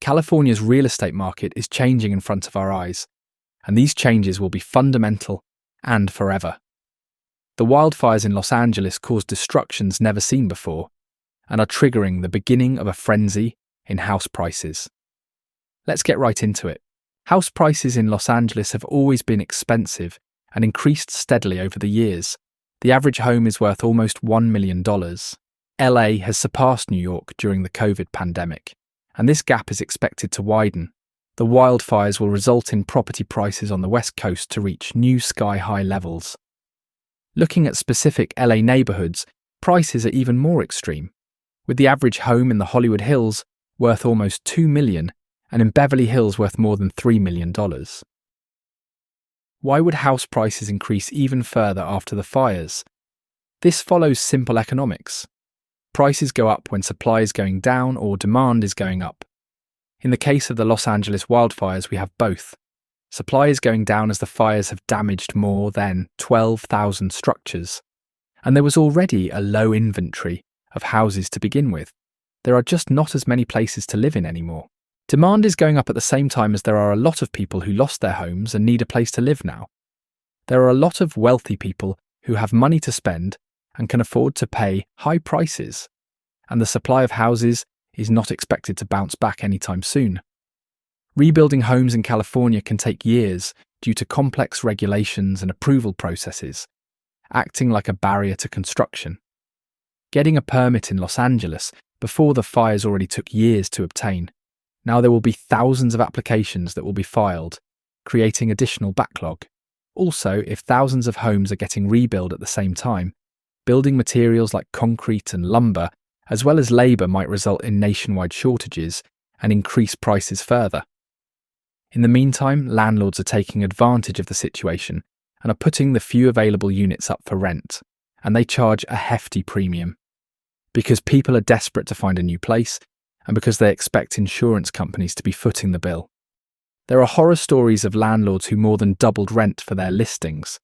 California's real estate market is changing in front of our eyes, and these changes will be fundamental and forever. The wildfires in Los Angeles caused destructions never seen before and are triggering the beginning of a frenzy in house prices. Let's get right into it. House prices in Los Angeles have always been expensive and increased steadily over the years. The average home is worth almost $1 million. LA has surpassed New York during the COVID pandemic, and this gap is expected to widen. The wildfires will result in property prices on the West Coast to reach new sky-high levels. Looking at specific LA neighborhoods, prices are even more extreme, with the average home in the Hollywood Hills worth almost $2 million and in Beverly Hills worth more than $3 million. Why would house prices increase even further after the fires? This follows simple economics. Prices go up when supply is going down or demand is going up. In the case of the Los Angeles wildfires, we have both. Supply is going down as the fires have damaged more than 12,000 structures, and there was already a low inventory of houses to begin with. There are just not as many places to live in anymore. Demand is going up at the same time as there are a lot of people who lost their homes and need a place to live now. There are a lot of wealthy people who have money to spend and can afford to pay high prices, and the supply of houses is not expected to bounce back anytime soon. Rebuilding homes in California can take years due to complex regulations and approval processes, acting like a barrier to construction. Getting a permit in Los Angeles before the fires already took years to obtain. Now there will be thousands of applications that will be filed, creating additional backlog. Also, if thousands of homes are getting rebuilt at the same time, building materials like concrete and lumber, as well as labour, might result in nationwide shortages and increase prices further. In the meantime, landlords are taking advantage of the situation and are putting the few available units up for rent, and they charge a hefty premium. Because people are desperate to find a new place, and because they expect insurance companies to be footing the bill. There are horror stories of landlords who more than doubled rent for their listings,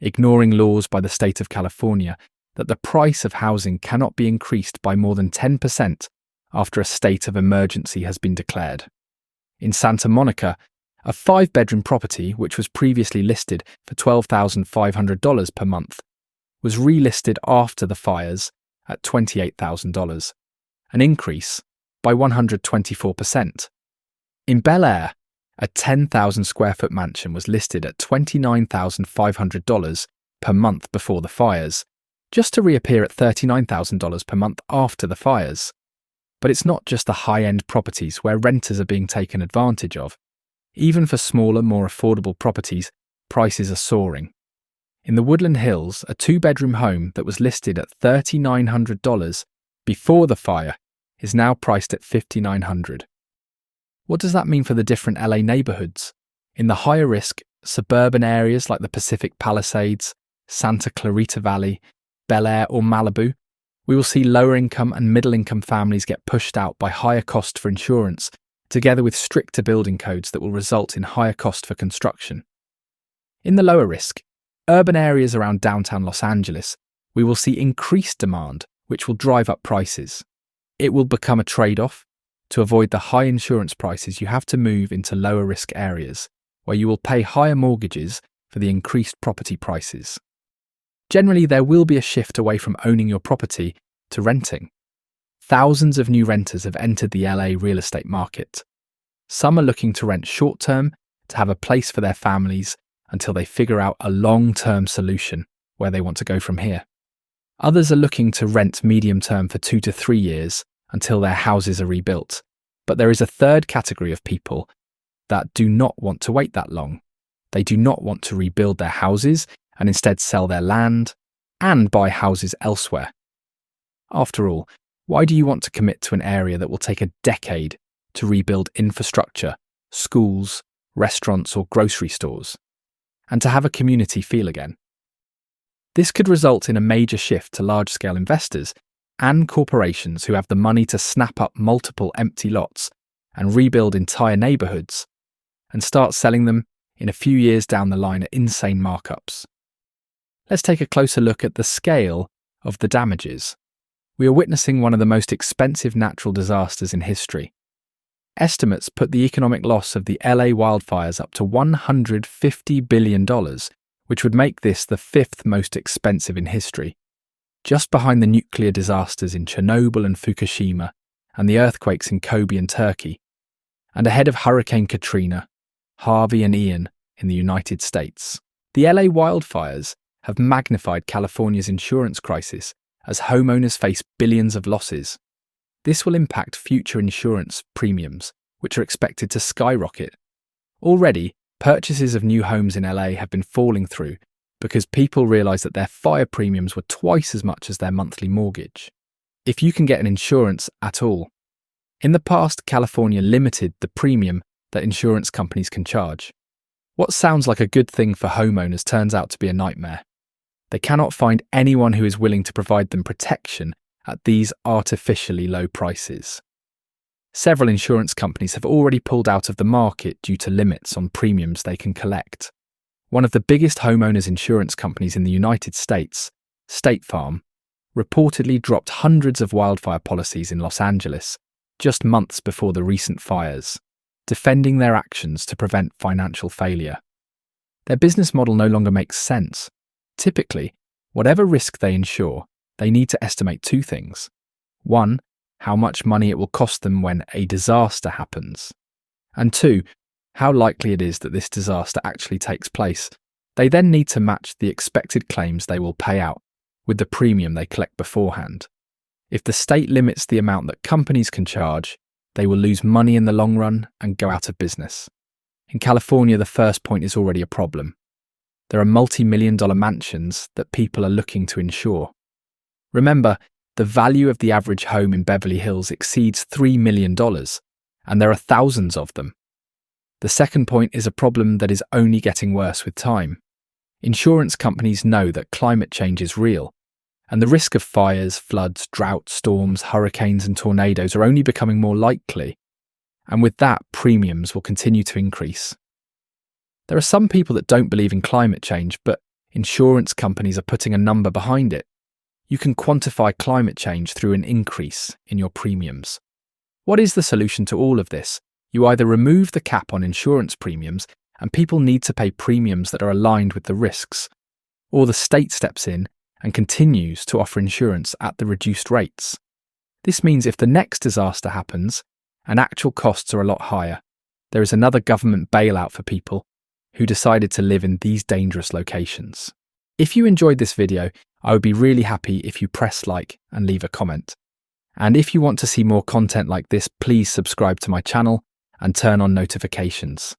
ignoring laws by the state of California that the price of housing cannot be increased by more than 10% after a state of emergency has been declared. In Santa Monica, a 5-bedroom property, which was previously listed for $12,500 per month, was relisted after the fires at $28,000, an increase by 124%. In Bel Air, a 10,000 square foot mansion was listed at $29,500 per month before the fires, just to reappear at $39,000 per month after the fires. But it's not just the high-end properties where renters are being taken advantage of. Even for smaller, more affordable properties, prices are soaring. In the Woodland Hills, a 2-bedroom home that was listed at $3,900 before the fire is now priced at $5,900. What does that mean for the different LA neighborhoods? In the higher-risk, suburban areas like the Pacific Palisades, Santa Clarita Valley, Bel Air or Malibu, we will see lower-income and middle-income families get pushed out by higher cost for insurance, together with stricter building codes that will result in higher cost for construction. In the lower-risk, urban areas around downtown Los Angeles, we will see increased demand, which will drive up prices. It will become a trade-off. To avoid the high insurance prices, you have to move into lower-risk areas, where you will pay higher mortgages for the increased property prices. Generally, there will be a shift away from owning your property to renting. Thousands of new renters have entered the LA real estate market. Some are looking to rent short-term to have a place for their families until they figure out a long-term solution where they want to go from here. Others are looking to rent medium-term for 2 to 3 years until their houses are rebuilt. But there is a third category of people that do not want to wait that long. They do not want to rebuild their houses and instead sell their land and buy houses elsewhere. After all, why do you want to commit to an area that will take a decade to rebuild infrastructure, schools, restaurants or grocery stores, and to have a community feel again? This could result in a major shift to large-scale investors and corporations who have the money to snap up multiple empty lots and rebuild entire neighborhoods and start selling them in a few years down the line at insane markups. Let's take a closer look at the scale of the damages. We are witnessing one of the most expensive natural disasters in history. Estimates put the economic loss of the LA wildfires up to $150 billion, which would make this the fifth most expensive in history, just behind the nuclear disasters in Chernobyl and Fukushima and the earthquakes in Kobe and Turkey, and ahead of Hurricane Katrina, Harvey and Ian in the United States. The LA wildfires have magnified California's insurance crisis as homeowners face billions of losses. This will impact future insurance premiums, which are expected to skyrocket. Already, purchases of new homes in LA have been falling through because people realise that their fire premiums were twice as much as their monthly mortgage. If you can get an insurance at all. In the past, California limited the premium that insurance companies can charge. What sounds like a good thing for homeowners turns out to be a nightmare. They cannot find anyone who is willing to provide them protection at these artificially low prices. Several insurance companies have already pulled out of the market due to limits on premiums they can collect. One of the biggest homeowners insurance companies in the United States, State Farm, reportedly dropped hundreds of wildfire policies in Los Angeles just months before the recent fires, defending their actions to prevent financial failure. Their business model no longer makes sense. Typically, whatever risk they insure, they need to estimate two things. One, how much money it will cost them when a disaster happens. And two, how likely it is that this disaster actually takes place. They then need to match the expected claims they will pay out with the premium they collect beforehand. If the state limits the amount that companies can charge, they will lose money in the long run and go out of business. In California, the first point is already a problem. There are multi-million-dollar mansions that people are looking to insure. Remember, the value of the average home in Beverly Hills exceeds $3 million, and there are thousands of them. The second point is a problem that is only getting worse with time. Insurance companies know that climate change is real, and the risk of fires, floods, droughts, storms, hurricanes, and tornadoes are only becoming more likely, and with that, premiums will continue to increase. There are some people that don't believe in climate change, but insurance companies are putting a number behind it. You can quantify climate change through an increase in your premiums. What is the solution to all of this? You either remove the cap on insurance premiums, and people need to pay premiums that are aligned with the risks, or the state steps in and continues to offer insurance at the reduced rates. This means if the next disaster happens and actual costs are a lot higher, there is another government bailout for people who decided to live in these dangerous locations. If you enjoyed this video, I would be really happy if you press like and leave a comment. And if you want to see more content like this, please subscribe to my channel and turn on notifications.